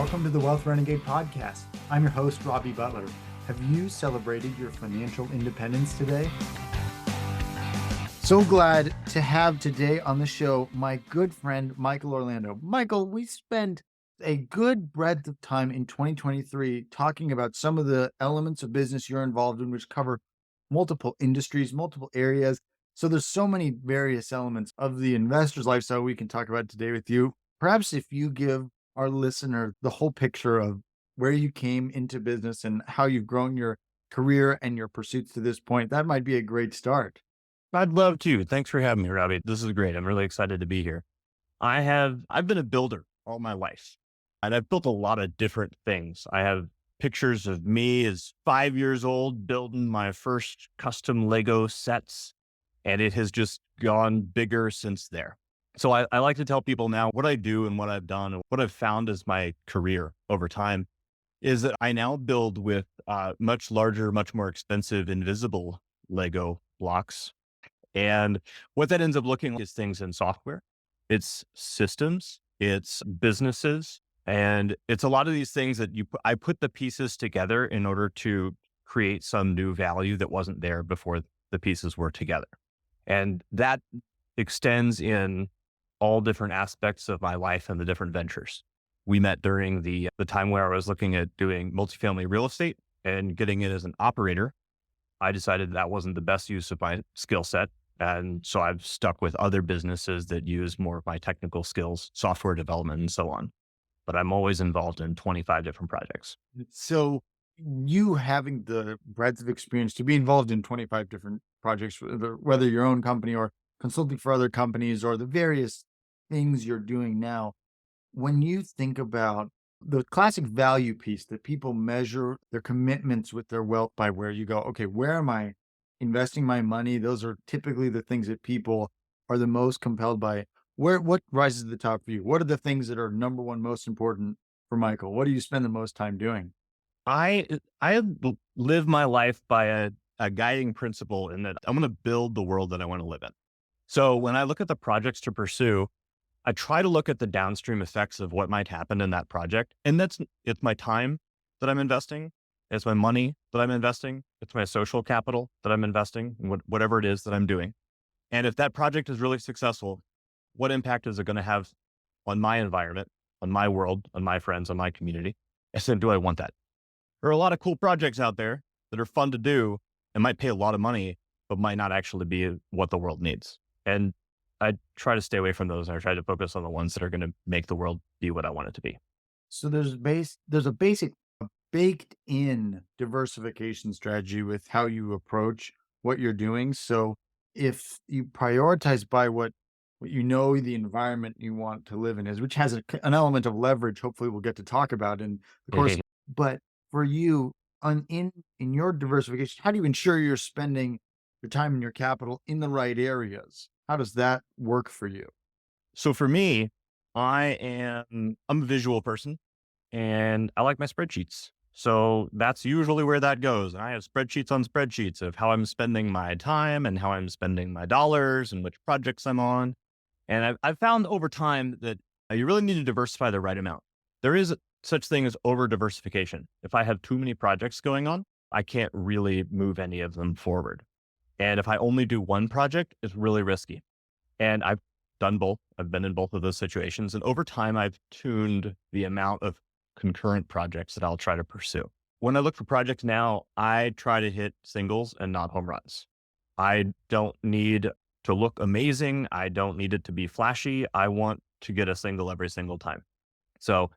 Welcome to the Wealth Renegade podcast. I'm your host, Robby Butler. Have you celebrated your financial independence today? So glad to have today on the show my good friend, Michael Orlando. Michael, we spent a good breadth of time in 2023 talking about some of the elements of business you're involved in, which cover multiple industries, multiple areas. So there's so many various elements of the investor's lifestyle we can talk about today with you. Perhaps if you give our listener the whole picture of where you came into business and how you've grown your career and your pursuits to this point, that might be a great start. I'd love to. Thanks for having me, Robby. This is great. I'm really excited to be here. I've been a builder all my life, and I've built a lot of different things. I have pictures of me as 5 years old building my first custom Lego sets, and it has just gone bigger since there. So I like to tell people now what I do and what I've done and what I've found as my career over time is that I now build with much larger, much more expensive, invisible Lego blocks. And what that ends up looking like is things in software, it's systems, it's businesses, and it's a lot of these things that I put the pieces together in order to create some new value that wasn't there before the pieces were together. And that extends in all different aspects of my life and the different ventures. We met during the time where I was looking at doing multifamily real estate and getting it as an operator. I decided that wasn't the best use of my skill set. And so I've stuck with other businesses that use more of my technical skills, software development, and so on. But I'm always involved in 25 different projects. So you having the breadth of experience to be involved in 25 different projects, whether your own company or consulting for other companies or the various things you're doing now, when you think about the classic value piece that people measure their commitments with their wealth by, where you go, okay, where am I investing my money? Those are typically the things that people are the most compelled by. What rises to the top for you? What are the things that are number one most important for Michael? What do you spend the most time doing? I live my life by a guiding principle in that I'm going to build the world that I want to live in. So when I look at the projects to pursue, I try to look at the downstream effects of what might happen in that project. And it's my time that I'm investing. It's my money that I'm investing. It's my social capital that I'm investing in whatever it is that I'm doing. And if that project is really successful, what impact is it going to have on my environment, on my world, on my friends, on my community? I said, do I want that? There are a lot of cool projects out there that are fun to do and might pay a lot of money, but might not actually be what the world needs. And I try to stay away from those, and I try to focus on the ones that are going to make the world be what I want it to be. So there's a basic baked in diversification strategy with how you approach what you're doing. So if you prioritize by what you know the environment you want to live in is, which has an element of leverage, hopefully we'll get to talk about in the course. But for you, in your diversification, how do you ensure you're spending your time and your capital in the right areas? How does that work for you? So for me, I'm a visual person and I like my spreadsheets. So that's usually where that goes. And I have spreadsheets on spreadsheets of how I'm spending my time and how I'm spending my dollars and which projects I'm on. And I've found over time that you really need to diversify the right amount. There is such thing as over diversification. If I have too many projects going on, I can't really move any of them forward. And if I only do one project, it's really risky. And I've done both. I've been in both of those situations. And over time, I've tuned the amount of concurrent projects that I'll try to pursue. When I look for projects now, I try to hit singles and not home runs. I don't need to look amazing. I don't need it to be flashy. I want to get a single every single time. So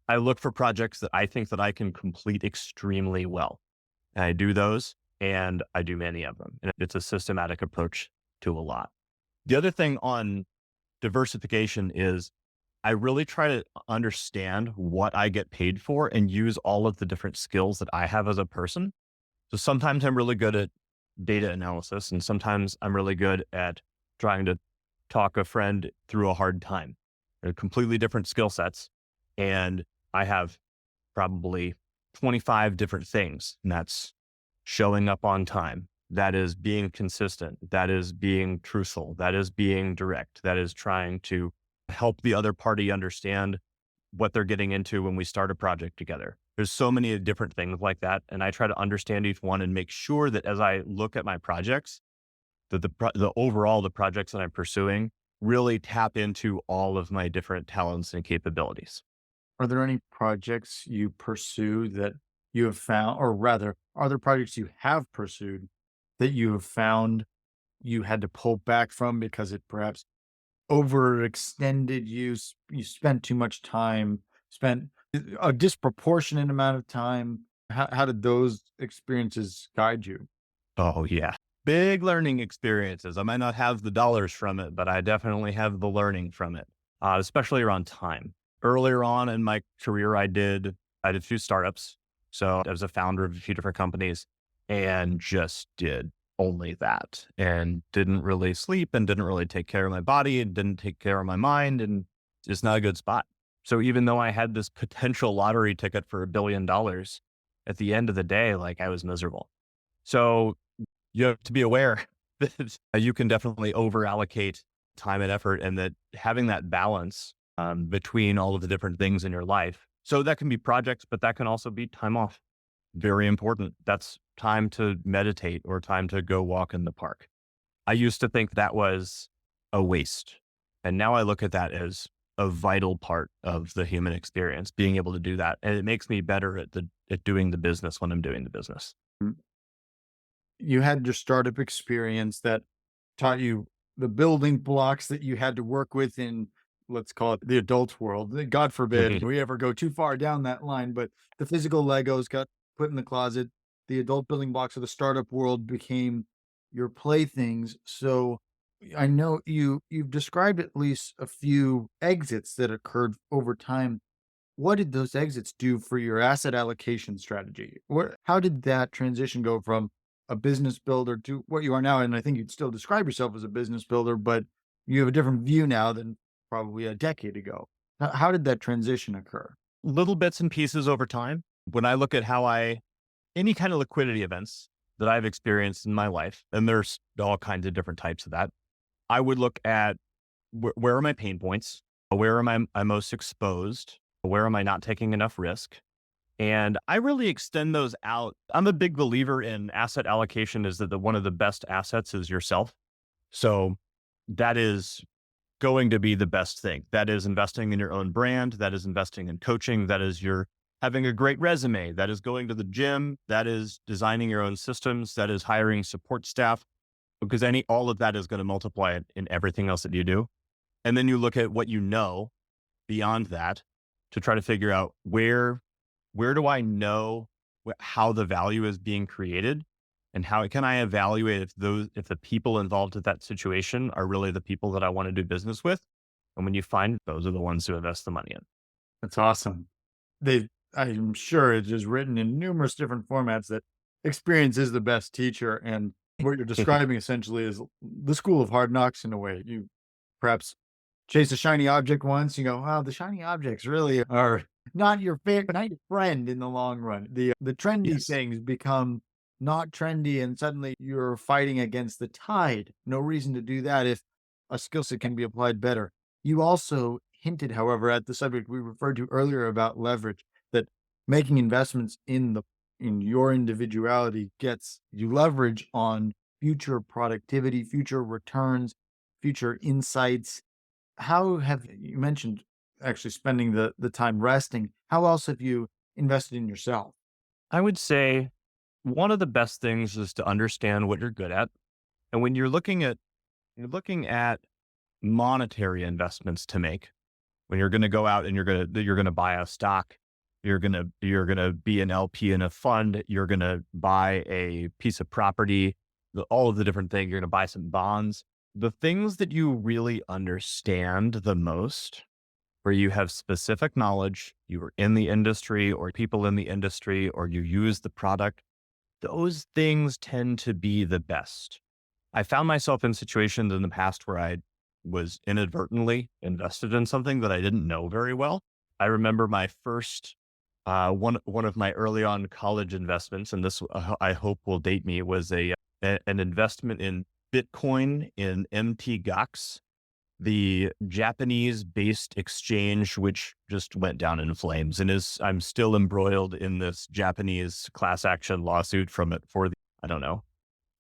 I look for projects that I think that I can complete extremely well. And I do those, and I do many of them. And it's a systematic approach to a lot. The other thing on diversification is I really try to understand what I get paid for and use all of the different skills that I have as a person. So sometimes I'm really good at data analysis, and sometimes I'm really good at trying to talk a friend through a hard time. They're completely different skill sets. And I have probably 25 different things, and that's showing up on time. That is being consistent. That is being truthful. That is being direct. That is trying to help the other party understand what they're getting into when we start a project together. There's so many different things like that. And I try to understand each one and make sure that as I look at my projects, that the projects that I'm pursuing really tap into all of my different talents and capabilities. Are there any projects you pursue that you have found, or rather, are there projects you have pursued that you have found you had to pull back from because it perhaps overextended you, you spent too much time, spent a disproportionate amount of time? How did those experiences guide you? Oh, yeah. Big learning experiences. I might not have the dollars from it, but I definitely have the learning from it, especially around time. Earlier on in my career, I did a few startups. So I was a founder of a few different companies and just did only that and didn't really sleep and didn't really take care of my body and didn't take care of my mind, and it's not a good spot. So even though I had this potential lottery ticket for $1 billion, at the end of the day, like, I was miserable. So you have to be aware that you can definitely over allocate time and effort, and that having that balance between all of the different things in your life. So that can be projects, but that can also be time off. Very important. That's time to meditate or time to go walk in the park. I used to think that was a waste. And now I look at that as a vital part of the human experience, being able to do that. And it makes me better at doing the business when I'm doing the business. You had your startup experience that taught you the building blocks that you had to work with in, let's call it, the adult world. God forbid Mhm. we ever go too far down that line, but the physical Legos got put in the closet. The adult building blocks of the startup world became your playthings. So I know you've described at least a few exits that occurred over time. What did those exits do for your asset allocation strategy? How did that transition go from a business builder to what you are now? And I think you'd still describe yourself as a business builder, but you have a different view now than probably a decade ago. How did that transition occur? Little bits and pieces over time. When I look at any kind of liquidity events that I've experienced in my life, and there's all kinds of different types of that, I would look at where are my pain points? Where am I most exposed? Where am I not taking enough risk? And I really extend those out. I'm a big believer in asset allocation, is that one of the best assets is yourself. So that is going to be the best thing. That is investing in your own brand. That is investing in coaching. That is your having a great resume. That is going to the gym. That is designing your own systems. That is hiring support staff, because all of that is going to multiply it in everything else that you do. And then you look at what you know beyond that to try to figure out where do I know how the value is being created, and how can I evaluate if the people involved in that situation are really the people that I want to do business with. And when you find those are the ones to invest the money in. That's awesome. I'm sure it is written in numerous different formats that experience is the best teacher. And what you're describing essentially is the school of hard knocks in a way. You perhaps chase a shiny object once, you go, wow, the shiny objects really are not your favorite, not your friend in the long run. The trendy Yes. things become not trendy, and suddenly you're fighting against the tide. No reason to do that if a skill set can be applied better. You also hinted, however, at the subject we referred to earlier about leverage, that making investments in your individuality gets you leverage on future productivity, future returns, future insights. How have you mentioned actually spending the time resting? How else have you invested in yourself? I would say one of the best things is to understand what you're good at. And when you're looking at monetary investments to make, when you're going to go out and you're going to buy a stock, you're going to be an LP in a fund, you're going to buy a piece of property, all of the different things, you're going to buy some bonds. The things that you really understand the most, where you have specific knowledge, you are in the industry or people in the industry, or you use the product, those things tend to be the best. I found myself in situations in the past where I was inadvertently invested in something that I didn't know very well. I remember my first one of my early on college investments, and this I hope will date me, was an investment in Bitcoin in MT Gox. the Japanese based exchange, which just went down in flames and I'm still embroiled in this Japanese class action lawsuit from it for I don't know,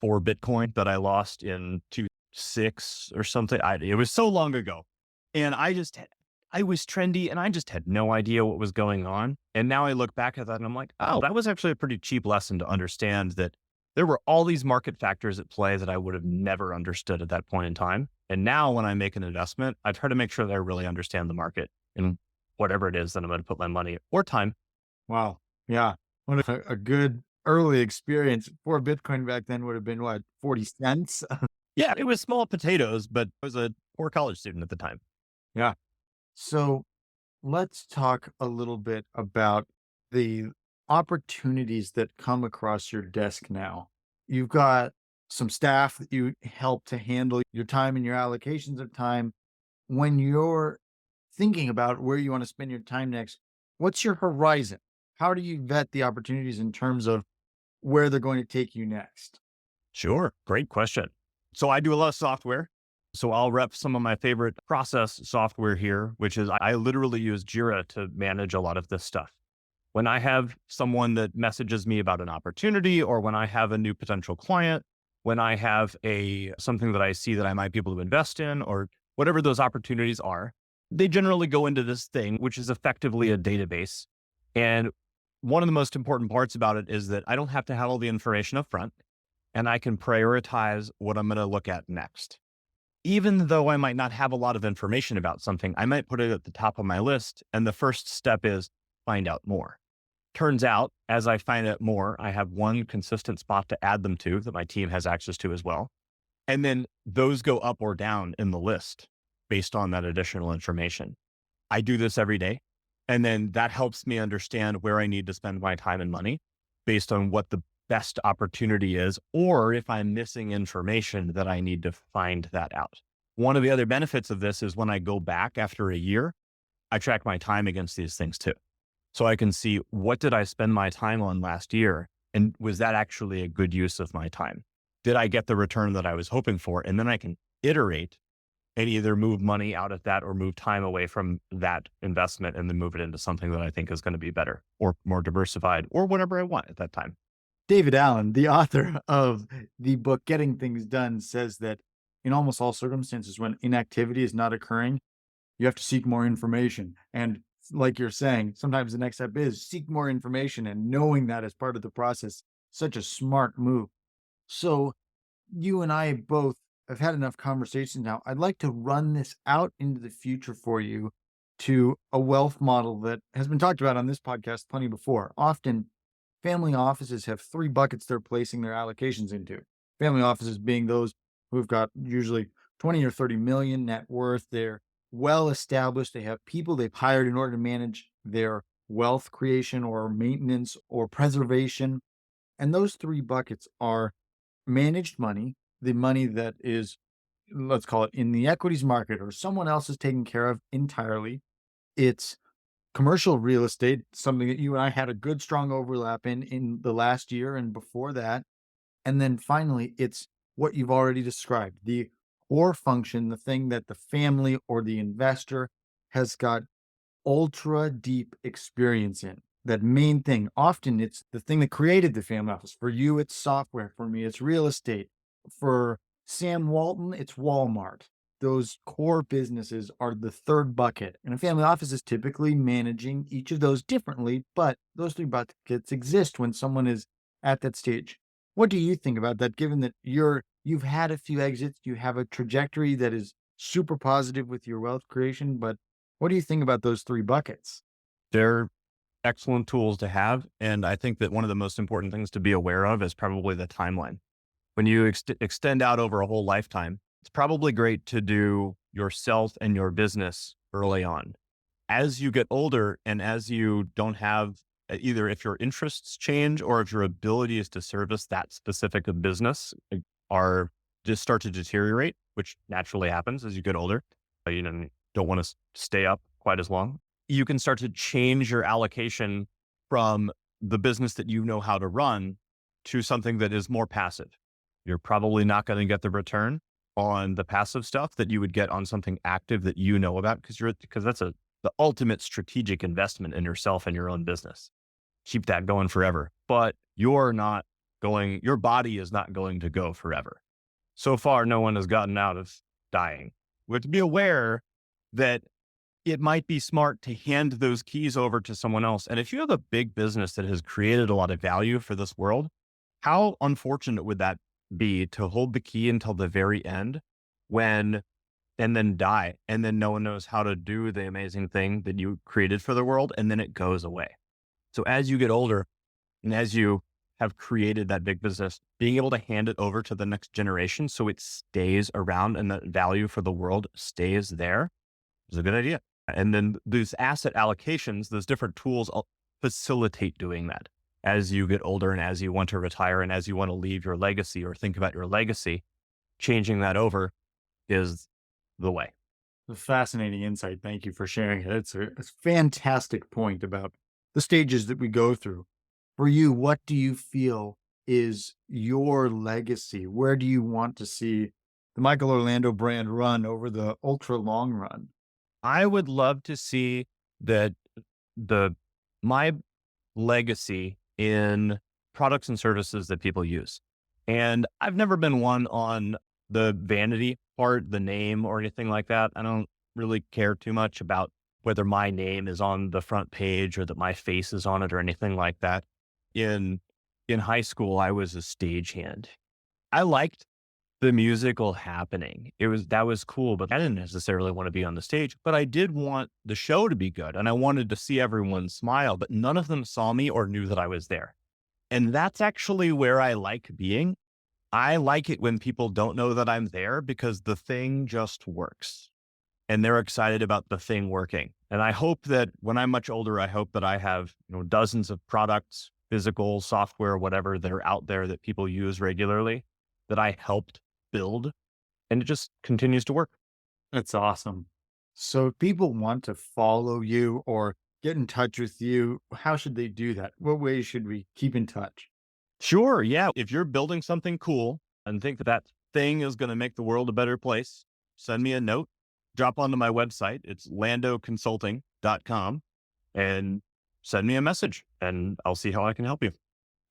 for Bitcoin that I lost in 2006 or something. It was so long ago. And I was trendy and I just had no idea what was going on. And now I look back at that and I'm like, oh, that was actually a pretty cheap lesson to understand that there were all these market factors at play that I would have never understood at that point in time. And now when I make an investment, I try to make sure that I really understand the market and whatever it is that I'm going to put my money or time. Wow. Yeah. What a good early experience for Bitcoin back then would have been what, 40 cents? Yeah, it was small potatoes, but I was a poor college student at the time. Yeah. So let's talk a little bit about the opportunities that come across your desk now. You've got some staff that you help to handle your time and your allocations of time. When you're thinking about where you want to spend your time next, what's your horizon? How do you vet the opportunities in terms of where they're going to take you next? Sure. Great question. So I do a lot of software. So I'll rep some of my favorite process software here, which is I literally use Jira to manage a lot of this stuff. When I have someone that messages me about an opportunity, or when I have a new potential client, when I have something that I see that I might be able to invest in, or whatever those opportunities are, they generally go into this thing, which is effectively a database. And one of the most important parts about it is that I don't have to have all the information up front, and I can prioritize what I'm going to look at next. Even though I might not have a lot of information about something, I might put it at the top of my list. And the first step is find out more. Turns out, as I find out more, I have one consistent spot to add them to that my team has access to as well. And then those go up or down in the list based on that additional information. I do this every day. And then that helps me understand where I need to spend my time and money based on what the best opportunity is, or if I'm missing information that I need to find that out. One of the other benefits of this is when I go back after a year, I track my time against these things too. So I can see, what did I spend my time on last year? And was that actually a good use of my time? Did I get the return that I was hoping for? And then I can iterate and either move money out of that or move time away from that investment and then move it into something that I think is going to be better or more diversified or whatever I want at that time. David Allen, the author of the book Getting Things Done, says that in almost all circumstances, when inactivity is not occurring, you have to seek more information. And like you're saying, sometimes the next step is seek more information, and knowing that as part of the process, such a smart move. So you and I both have had enough conversations now. I'd like to run this out into the future for you to a wealth model that has been talked about on this podcast plenty before. Often, family offices have three buckets they're placing their allocations into. Family offices being those who've got usually 20 or 30 million net worth. They're well established. They have people they've hired in order to manage their wealth creation or maintenance or preservation. And those three buckets are managed money, the money that is, let's call it in the equities market or someone else is taking care of entirely. It's commercial real estate, something that you and I had a good strong overlap in the last year and before that. And then finally, it's what you've already described, the core function, the thing that the family or the investor has got ultra deep experience in. That main thing. Often it's the thing that created the family office. For you, it's software. For me, it's real estate. For Sam Walton, it's Walmart. Those core businesses are the third bucket. And a family office is typically managing each of those differently, but those three buckets exist when someone is at that stage. What do you think about that, given that you've had a few exits, you have a trajectory that is super positive with your wealth creation, but what do you think about those three buckets? They're excellent tools to have. And I think that one of the most important things to be aware of is probably the timeline. When you extend out over a whole lifetime, it's probably great to do yourself and your business early on. As you get older and as you don't have either if your interests change or if your abilities to service that specific business are just start to deteriorate, which naturally happens as you get older, don't want to stay up quite as long. You can start to change your allocation from the business that you know how to run to something that is more passive. You're probably not going to get the return, on the passive stuff that you would get on something active that you know about because that's the ultimate strategic investment in yourself and your own business. Keep that going forever. But your body is not going to go forever. So far, no one has gotten out of dying. We have to be aware that it might be smart to hand those keys over to someone else. And if you have a big business that has created a lot of value for this world, how unfortunate would that be to hold the key until the very end when and then die, and then no one knows how to do the amazing thing that you created for the world, and then it goes away. So as you get older and as you have created that big business, being able to hand it over to the next generation so it stays around and that value for the world stays there is a good idea. And then those asset allocations, those different tools facilitate doing that as you get older and as you want to retire and as you want to leave your legacy or think about your legacy, changing that over is the way. A fascinating insight. Thank you for sharing it. It's a fantastic point about the stages that we go through. For you, what do you feel is your legacy? Where do you want to see the Michael Orlando brand run over the ultra long run? I would love to see that the my legacy in products and services that people use. And I've never been one on the vanity part, the name or anything like that. I don't really care too much about whether my name is on the front page or that my face is on it or anything like that. In in high school, I was a stagehand. I liked the musical happening. That was cool, but I didn't necessarily want to be on the stage, but I did want the show to be good and I wanted to see everyone smile, but none of them saw me or knew that I was there. And that's actually where I like being. I like it when people don't know that I'm there because the thing just works and they're excited about the thing working. And I hope that when I'm much older, I hope that I have, dozens of products, physical, software, whatever that are out there that people use regularly that I helped build and it just continues to work. That's awesome. So if people want to follow you or get in touch with you, how should they do that? What ways should we keep in touch? Sure. Yeah. If you're building something cool and think that that thing is going to make the world a better place, send me a note, drop onto my website. It's landoconsulting.com and send me a message and I'll see how I can help you.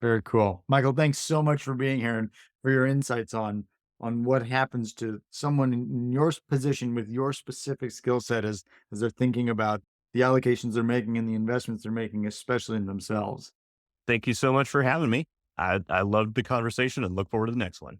Very cool. Michael, thanks so much for being here and for your insights on what happens to someone in your position with your specific skill set as they're thinking about the allocations they're making and the investments they're making, especially in themselves. Thank you so much for having me. I loved the conversation and look forward to the next one.